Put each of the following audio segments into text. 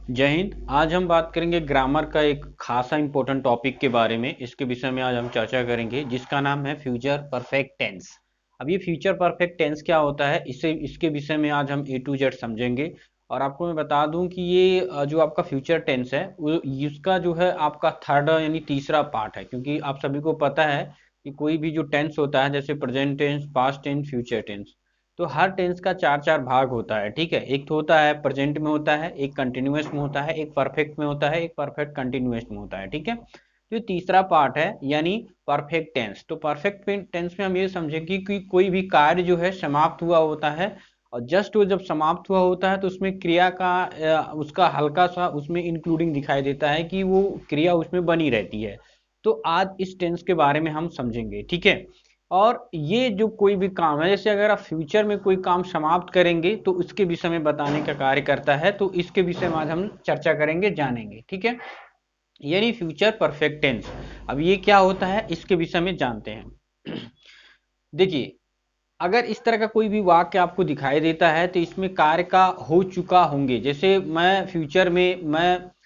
जय हिंद। आज हम बात करेंगे ग्रामर का एक खासा इंपॉर्टेंट टॉपिक के बारे में। इसके विषय में आज हम चर्चा करेंगे जिसका नाम है फ्यूचर परफेक्ट टेंस। अब ये फ्यूचर परफेक्ट टेंस क्या होता है, इसके विषय में आज हम ए टू जेड समझेंगे। और आपको मैं बता दूं कि ये जो आपका फ्यूचर टेंस है इसका जो है आपका थर्ड यानी तीसरा पार्ट है, क्योंकि आप सभी को पता है कि कोई भी जो टेंस होता है जैसे present tense, past tense, future tense, तो हर टेंस का चार चार भाग होता है। ठीक है, एक तो होता है प्रेजेंट में होता है, एक कंटिन्यूअस में होता है, एक परफेक्ट में होता है, एक परफेक्ट कंटिन्यूअस में होता है। ठीक है, तो ये तीसरा पार्ट है यानी परफेक्ट टेंस। तो परफेक्ट टेंस में हम ये समझेंगे कि कोई भी कार्य जो है समाप्त हुआ होता है, और जस्ट वो जब समाप्त हुआ होता है तो उसमें क्रिया का उसका हल्का सा उसमें इंक्लूडिंग दिखाई देता है कि वो क्रिया उसमें बनी रहती है। तो आज इस टेंस के बारे में हम समझेंगे। ठीक है, और ये जो कोई भी काम है, जैसे अगर आप फ्यूचर में कोई काम समाप्त करेंगे तो उसके विषय में बताने का कार्य करता है, तो इसके विषय में आज हम चर्चा करेंगे, जानेंगे। ठीक है, यानी फ्यूचर परफेक्ट टेंस। अब ये क्या होता है इसके विषय में जानते हैं। देखिए, अगर इस तरह का कोई भी वाक्य आपको दिखाई देता है तो इसमें कार्य का हो चुका होंगे। जैसे मैं फ्यूचर में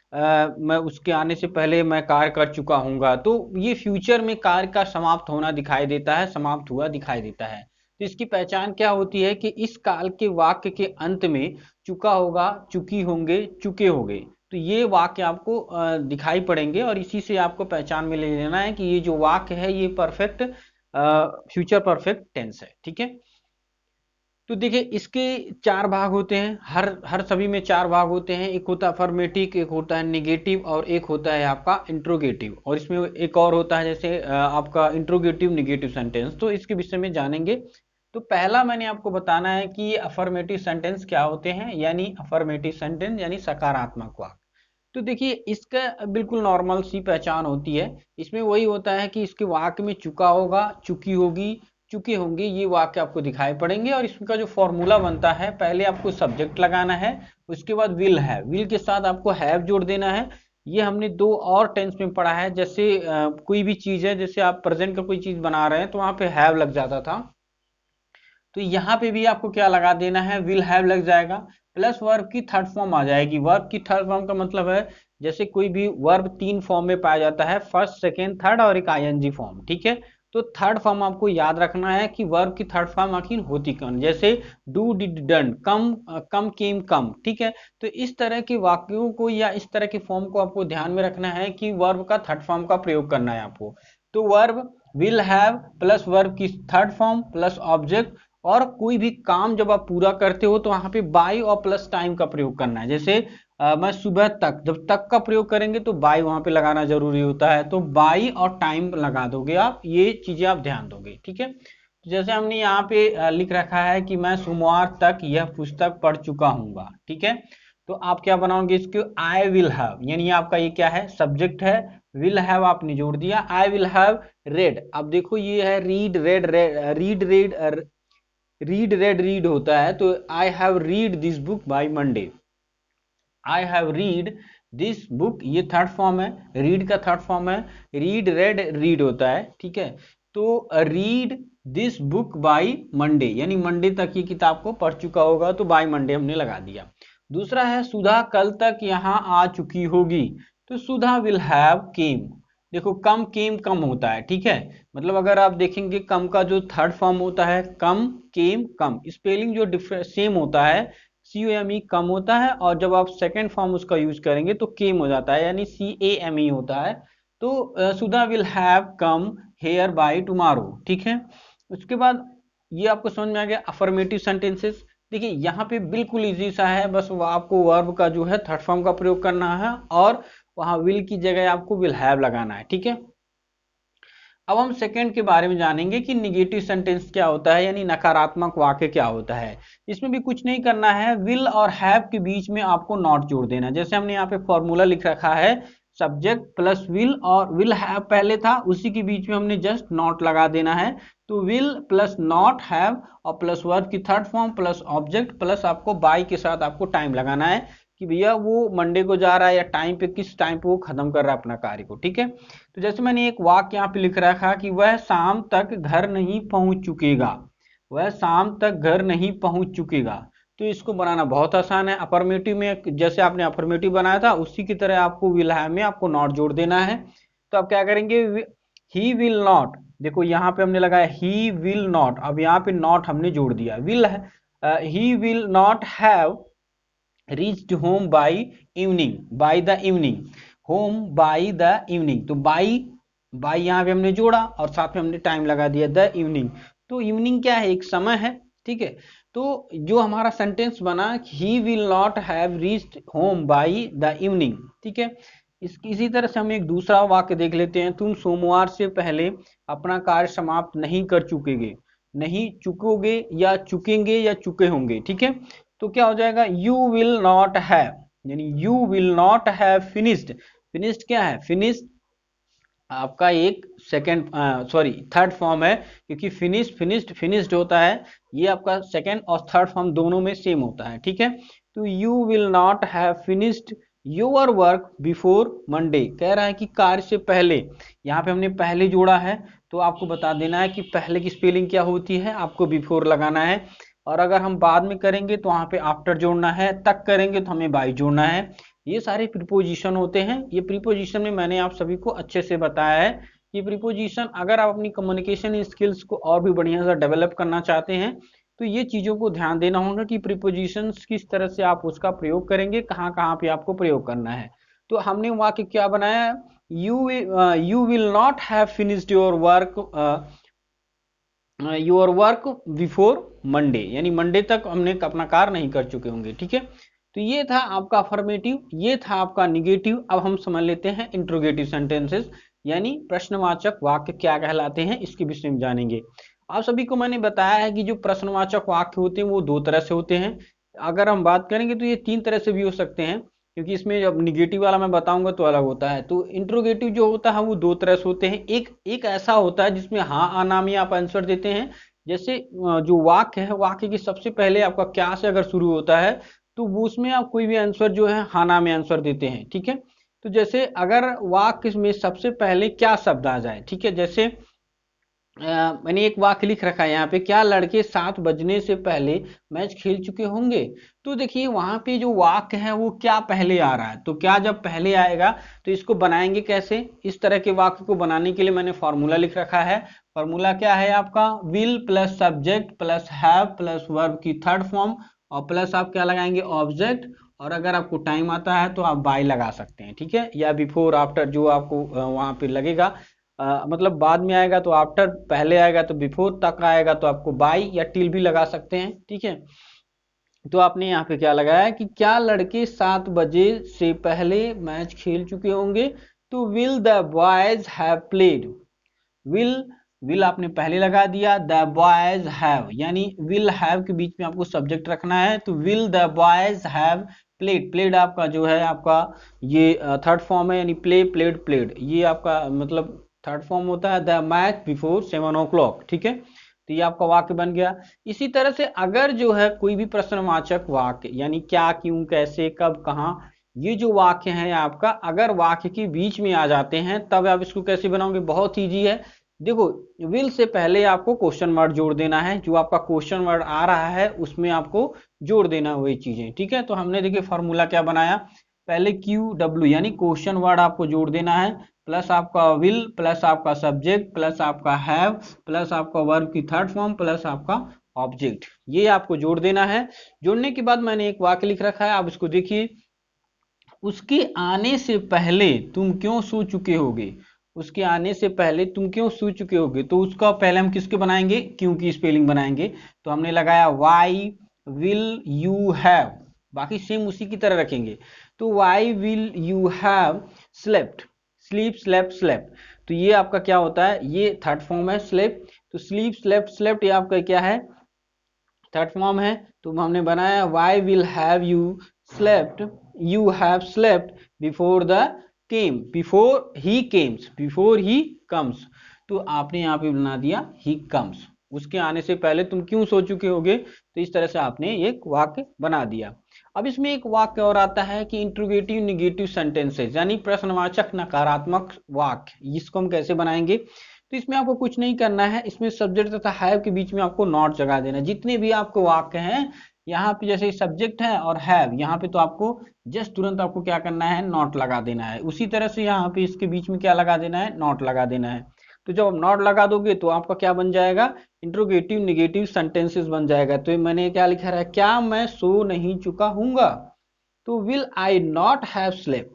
मैं उसके आने से पहले मैं कार्य कर चुका हूँगा, तो ये फ्यूचर में कार्य का समाप्त होना दिखाई देता है, समाप्त हुआ दिखाई देता है। तो इसकी पहचान क्या होती है कि इस काल के वाक्य के अंत में चुका होगा, चुकी होंगे, चुके होंगे, तो ये वाक्य आपको दिखाई पड़ेंगे, और इसी से आपको पहचान में ले लेना है कि ये जो वाक्य है ये परफेक्ट फ्यूचर परफेक्ट टेंस है। ठीक है, तो देखिए इसके चार भाग होते हैं, हर सभी में चार भाग होते हैं। एक होता है अफर्मेटिव, एक होता है निगेटिव, और एक होता है आपका इंट्रोगेटिव, और इसमें एक और होता है जैसे आपका इंट्रोगेटिव निगेटिव सेंटेंस। तो इसके विषय में जानेंगे। तो पहला मैंने आपको बताना है कि अफर्मेटिव सेंटेंस क्या होते हैं, यानी अफर्मेटिव सेंटेंस यानी सकारात्मक वाक्य। तो देखिए इसका बिल्कुल नॉर्मल सी पहचान होती है। इसमें वही होता है कि इसके वाक्य में चुका होगा, चुकी होगी, चुके होंगे, ये वाक्य आपको दिखाई पड़ेंगे। और इसका जो फॉर्मूला बनता है, पहले आपको सब्जेक्ट लगाना है, उसके बाद विल है, विल के साथ आपको हैव जोड़ देना है। ये हमने दो और टेंस में पढ़ा है। जैसे कोई भी चीज है, जैसे आप प्रेजेंट का कोई चीज बना रहे हैं तो वहां पे हैव लग जाता था, तो यहाँ पे भी आपको क्या लगा देना है, विल हैव लग जाएगा, प्लस वर्ब की थर्ड फॉर्म आ जाएगी। वर्ब की थर्ड फॉर्म का मतलब है, जैसे कोई भी वर्ब तीन फॉर्म में पाया जाता है, फर्स्ट, सेकेंड, थर्ड, और एक आईएनजी फॉर्म। ठीक है, तो थर्ड फॉर्म आपको याद रखना है कि वर्ब की थर्ड फॉर्म आखिर होती कौन, जैसे डू, डिड, डन, कम, कम, केम, कम। ठीक है, तो इस तरह के वाक्यों को या इस तरह के फॉर्म को आपको ध्यान में रखना है कि वर्ब का थर्ड फॉर्म का प्रयोग करना है आपको। तो verb will have plus verb की थर्ड फॉर्म प्लस ऑब्जेक्ट, और कोई भी काम जब आप पूरा करते हो तो वहां पे बाई और प्लस टाइम का प्रयोग करना है। जैसे मैं सुबह तक, जब तक का प्रयोग करेंगे तो बाई वहां पे लगाना जरूरी होता है, तो बाई और टाइम लगा दोगे आप, ये चीजें आप ध्यान दोगे। ठीक है, तो जैसे हमने यहाँ पे लिख रखा है कि मैं सोमवार तक यह पुस्तक पढ़ चुका हूँ। ठीक है, तो आप क्या बनाओगे इसको, आई विल हैव, यानी आपका ये क्या है, सब्जेक्ट है, विल हैव आपने जोड़ दिया, आई विल हैव रेड। अब देखो ये है read, red, read, red, read, red, read होता है, तो I have read this book by Monday. I have read this book, ये थर्ड फॉर्म है, रीड का थर्ड फॉर्म है, रीड, रेड, रीड होता है। ठीक है, तो read this book by Monday, यानी मंडे तक ये किताब को पढ़ चुका होगा, तो बाय मंडे हमने लगा दिया। दूसरा है सुधा कल तक यहाँ आ चुकी होगी, तो सुधा विल हैव केम। देखो कम, केम, कम होता है। ठीक है, मतलब अगर आप देखेंगे कम का जो थर्ड फॉर्म होता है कम, केम, कम, स्पेलिंग जो सेम होता है, COME कम होता है, और जब आप सेकेंड फॉर्म उसका यूज करेंगे तो केम हो जाता है, यानी CAME होता है। तो Sudha will have come here by tomorrow. ठीक है, उसके बाद ये आपको समझ में आ गया अफर्मेटिव सेंटेंसेस। देखिए यहाँ पे बिल्कुल इजी सा है, बस वो आपको वर्ब का जो है थर्ड फॉर्म का प्रयोग करना है, और वहां विल की जगह आपको विल हैव लगाना है। ठीक है, अब हम सेकंड के बारे में जानेंगे कि निगेटिव सेंटेंस क्या होता है, यानी नकारात्मक वाक्य क्या होता है। इसमें भी कुछ नहीं करना है, विल और हैव के बीच में आपको नॉट जोड़ देना। जैसे हमने यहाँ पे फॉर्मूला लिख रखा है, सब्जेक्ट प्लस विल, और विल हैव पहले था, उसी के बीच में हमने जस्ट नॉट लगा देना है। तो विल प्लस नॉट हैव और प्लस वर्ब की third form plus object plus आपको बाय के साथ आपको टाइम लगाना है कि भैया वो मंडे को जा रहा है, या टाइम पे, किस टाइम पे वो खत्म कर रहा है अपना कार्य को। ठीक है, तो जैसे मैंने एक वाक्य यहाँ पे लिख रखा कि वह शाम तक घर नहीं पहुंच चुकेगा, वह शाम तक घर नहीं पहुंच चुकेगा। तो इसको बनाना बहुत आसान है। अफर्मेटिव में जैसे आपने अफर्मेटिव बनाया था उसी की तरह आपको विल हैव में आपको नॉट जोड़ देना है। तो आप क्या करेंगे, ही विल नॉट, देखो यहाँ पे हमने लगाया ही विल नॉट, अब यहाँ पे नॉट हमने जोड़ दिया, will, he will not have reached home by evening, by the evening, home by the evening. तो बाई यहाँ पे हमने जोड़ा और साथ में हमने टाइम लगा दिया द इवनिंग। तो इवनिंग क्या है, एक समय है, ठीक है। तो जो हमारा सेंटेंस बना, he will not have reached home by the evening, ठीक है। इसी तरह से हम एक दूसरा वाक्य देख लेते हैं, तुम सोमवार से पहले अपना कार्य समाप्त नहीं कर चुकेगे, नहीं चुकोगे या चुकेंगे या चुके होंगे, ठीक है। तो क्या हो जाएगा, यू विल नॉट हैव, यानी you will not have finished. Finished क्या है, फिनिश्ड आपका एक सेकंड सॉरी थर्ड फॉर्म है, क्योंकि फिनिश्ड होता है, ये आपका सेकंड और थर्ड फॉर्म दोनों में सेम होता है, ठीक है। तो you will not have finished your work before Monday, कह रहा है कि कार्य से पहले, यहाँ पे हमने पहले जोड़ा है तो आपको बता देना है कि पहले की स्पेलिंग क्या होती है, आपको बिफोर लगाना है। और अगर हम बाद में करेंगे तो वहां पे आफ्टर जोड़ना है, तक करेंगे तो हमें बाय जोड़ना है। ये सारे प्रीपोजिशन होते हैं। ये प्रीपोजिशन में मैंने आप सभी को अच्छे से बताया है कि प्रीपोजिशन, अगर आप अपनी कम्युनिकेशन स्किल्स को और भी बढ़िया से डेवलप करना चाहते हैं तो ये चीज़ों को ध्यान देना होगा कि प्रीपोजिशंस किस तरह से आप उसका प्रयोग करेंगे, कहाँ कहाँ पे आपको प्रयोग करना है। तो हमने वाक्य क्या बनाया, you will not have finished your work before Monday, यानी मंडे तक हमने अपना कार्य नहीं कर चुके होंगे, ठीक है। तो ये था आपका अफर्मेटिव, ये था आपका निगेटिव। अब हम समझ लेते हैं इंट्रोगेटिव सेंटेंसेस, यानी प्रश्नवाचक वाक्य क्या कहलाते हैं, इसके विषय में जानेंगे। आप सभी को मैंने बताया है कि जो प्रश्नवाचक वाक्य होते हैं वो दो तरह से होते हैं। अगर हम बात करेंगे तो ये तीन तरह से भी हो सकते हैं, क्योंकि इसमें जब निगेटिव वाला मैं बताऊंगा तो अलग होता है। तो इंट्रोगेटिव जो होता है वो दो तरह से होते हैं। एक ऐसा होता है जिसमें हाँ आना में आप आंसर देते हैं, जैसे जो वाक्य है, वाक्य की सबसे पहले आपका क्या से अगर शुरू होता है तो वो उसमें आप कोई भी आंसर जो है हाँ ना में आंसर देते हैं, ठीक है। तो जैसे अगर वाक्य में सबसे पहले क्या शब्द आ जाए, ठीक है, जैसे मैंने एक वाक्य लिख रखा है यहाँ पे, क्या लड़के 7 बजने से पहले मैच खेल चुके होंगे। तो देखिए वहां पे जो वाक्य है वो क्या पहले आ रहा है, तो क्या जब पहले आएगा तो इसको बनाएंगे कैसे। इस तरह के वाक्य को बनाने के लिए मैंने फॉर्मूला लिख रखा है। फॉर्मूला क्या है आपका, will plus subject plus have plus verb की थर्ड फॉर्म और प्लस आप क्या लगाएंगे, ऑब्जेक्ट। और अगर आपको टाइम आता है तो आप बाय लगा सकते हैं, ठीक है, या बिफोर आफ्टर जो आपको वहां पे लगेगा। मतलब बाद में आएगा तो आफ्टर, पहले आएगा तो बिफोर, तक आएगा तो आपको बाई या टिल भी लगा सकते हैं, ठीक है। तो आपने यहाँ पे क्या लगाया कि क्या लड़के 7 बजे से पहले मैच खेल चुके होंगे। तो will the boys have played, will आपने पहले लगा दिया, द बॉयज हैव, यानी विल हैव के बीच में आपको सब्जेक्ट रखना है। तो will the boys have played, played आपका जो है आपका ये थर्ड फॉर्म है, यानी प्ले प्लेड प्लेड, ये आपका मतलब थर्ड फॉर्म होता है, द मैच बिफोर 7 o'clock, ठीक है। तो ये आपका वाक्य बन गया। इसी तरह से अगर जो है कोई भी प्रश्नवाचक वाक्य, यानी क्या, क्यों, कैसे, कब, कहाँ, ये जो वाक्य है आपका, अगर वाक्य के बीच में आ जाते हैं तब आप इसको कैसे बनाओगे, बहुत ईजी है। देखो विल से पहले आपको क्वेश्चन वर्ड जोड़ देना है, जो आपका क्वेश्चन वर्ड आ रहा है उसमें आपको जोड़ देना है वही चीजें, ठीक है। तो हमने देखिए फॉर्मूला क्या बनाया, पहले क्यू डब्ल्यू यानी क्वेश्चन वर्ड आपको जोड़ देना है, प्लस आपका विल प्लस आपका सब्जेक्ट प्लस आपका हैव प्लस आपका वर्ब की थर्ड फॉर्म प्लस आपका ऑब्जेक्ट, ये आपको जोड़ देना है। जोड़ने के बाद मैंने एक वाक्य लिख रखा है, आप इसको देखिए, उसके आने से पहले तुम क्यों सो चुके होगे, उसके आने से पहले तुम क्यों सो चुके होगे। तो उसका पहले हम किसके बनाएंगे, क्यों की स्पेलिंग बनाएंगे। तो हमने लगाया वाई विल यू हैव, बाकी सेम उसी की तरह रखेंगे। तो why will you have slept, sleep slept slept, तो ये आपका क्या होता है, ये थर्ड फॉर्म है स्लेप। तो स्लीप स्लेप्ट स्लेप्ट ये आपका क्या है, थर्ड फॉर्म है। तो हमने बनाया why will have you slept, you have slept before the came, before he comes, before he comes. तो आपने यहाँ पे बना दिया ही कम्स, उसके आने से पहले तुम क्यों सो चुके होगे। तो इस तरह से आपने एक वाक्य बना दिया। अब इसमें एक वाक्य और आता है कि इंट्रोगेटिव निगेटिव सेंटेंसेस, यानी प्रश्नवाचक नकारात्मक वाक्य, इसको हम कैसे बनाएंगे। तो इसमें आपको कुछ नहीं करना है, इसमें सब्जेक्ट तथा हैव के बीच में आपको नॉट जगा देना है। जितने भी आपको वाक्य हैं यहाँ पे जैसे सब्जेक्ट है और हैव, यहाँ पे तो आपको जस्ट तुरंत आपको क्या करना है, नॉट लगा देना है। उसी तरह से यहाँ पे इसके बीच में क्या लगा देना है, नॉट लगा देना है। तो जब आप नॉट लगा दोगे तो आपका क्या बन जाएगा, इंट्रोगेटिव नेगेटिव सेंटेंसेस बन जाएगा। तो मैंने क्या लिखा है, क्या मैं सो नहीं चुका हूँगा, तो will I not have slept,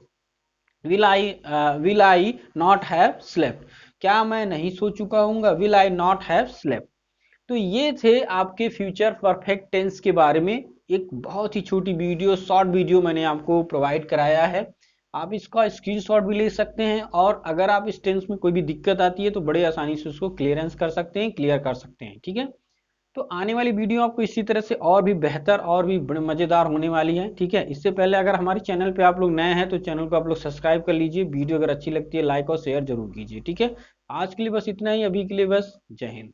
will I not have slept, क्या मैं नहीं सो चुका हूँगा, will I not have slept. तो ये थे आपके फ्यूचर परफेक्ट टेंस के बारे में एक बहुत ही छोटी वीडियो, शॉर्ट वीडियो मैंने आपको प्रोवाइड कराया है। आप इसका स्क्रीनशॉट भी ले सकते हैं, और अगर आप इस टेंस में कोई भी दिक्कत आती है तो बड़े आसानी से उसको क्लियरेंस कर सकते हैं, क्लियर कर सकते हैं। ठीक है, तो आने वाली वीडियो आपको इसी तरह से और भी बेहतर और भी मजेदार होने वाली है। ठीक है, इससे पहले अगर हमारे चैनल पे आप लोग नए हैं तो चैनल को आप लोग सब्सक्राइब कर लीजिए, वीडियो अगर अच्छी लगती है लाइक और शेयर जरूर कीजिए। ठीक है, आज के लिए बस इतना ही, अभी के लिए बस जय हिंद।